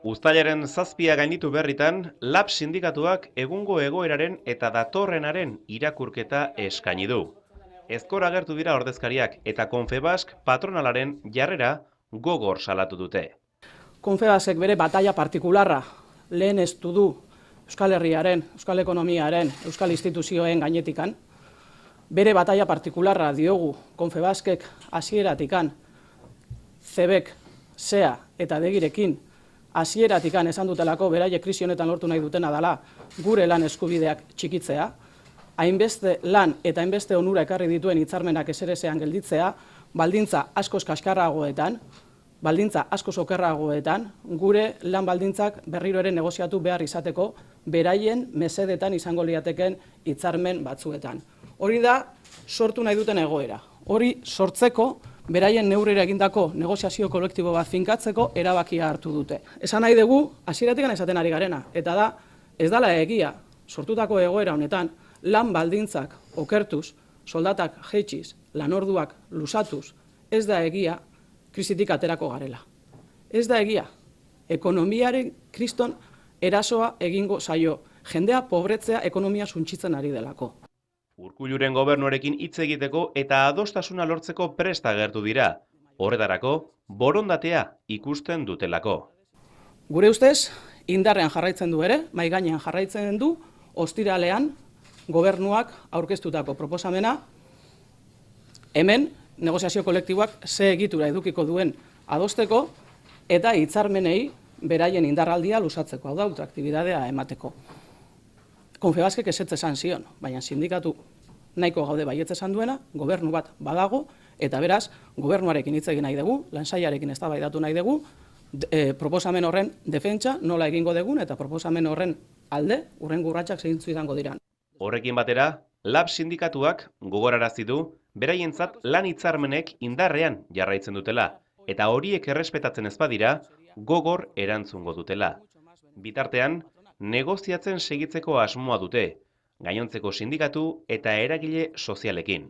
Uztailaren 7 gainditu berritan, LAB sindikatuak egungo egoeraren eta datorrenaren irakurketa eskaini du. Ezkor agertu dira ordezkariak eta Confebask patronalaren jarrera gogor salatu dute. Confebaskek bere bataia partikularra lehenestu du Euskal Herriaren, Euskal Ekonomiaren, Euskal Instituzioen gainetikan. Bere bataia partikularra diogu Confebaskek hasieratikan, CEBek, SEA eta Degirekin hasieratikan esan dutelako beraiek krisi honetan lortu nahi dutena dela gure lan eskubideak txikitzea, hainbeste lan eta hainbeste onura ekarri dituen hitzarmenak ezerezean gelditzea, baldintza askoz kaskarragoetan, baldintza askoz okerragoetan, gure lan baldintzak berriro ere negoziatu behar izateko beraien mesedetan izango lirateken hitzarmen batzuetan. Hori da sortu nahi duten egoera. Hori sortzeko beraien neurrira egindako negoziazio kolektibo bat finkatzeko erabakia hartu dute. Esan nahi dugu, hasieratik esaten ari garena, eta da, ez dela egia, sortutako egoera honetan, lan baldintzak okertuz, soldatak jeitsiz, lanorduak lusatuz, ez da egia krisitik aterako garela. Ez da egia, ekonomiaren kriston erasoa egingo zaio, jendea pobretzea ekonomia suntsitzen ari delako. Urkulluren gobernuarekin hitz egiteko eta adostasuna lortzeko prest agertu dira. Horretarako, borondatea ikusten dutelako. Gure ustez, indarrean jarraitzen du ere, mahai gainean jarraitzen du, ostiralean gobernuak aurkeztutako proposamena, hemen negoziazio kolektiboak ze egitura edukiko duen adosteko eta hitzarmenei beraien indarraldia luzatzeko, hau da, ultraaktibitatea emateko. Confebaskek ezetz esan zion, baina sindikatu nahiko gaude baietz esan duena, gobernu bat badago, eta beraz, gobernuarekin hitz egin nahi dugu, lansailarekin eztabaidatu nahi dugu, proposamen horren defentsa nola egingo dugun, eta proposamen horren alde, hurrengo urratsak zeintzu izango diran. Horrekin batera, LAB sindikatuak gogorarazi du beraientzat lan hitzarmenek indarrean jarraitzen dutela, eta horiek errespetatzen ez badira, gogor erantzungo dutela. Bitartean, negoziatzen segitzeko asmoa dute, gainontzeko sindikatu eta eragile sozialekin.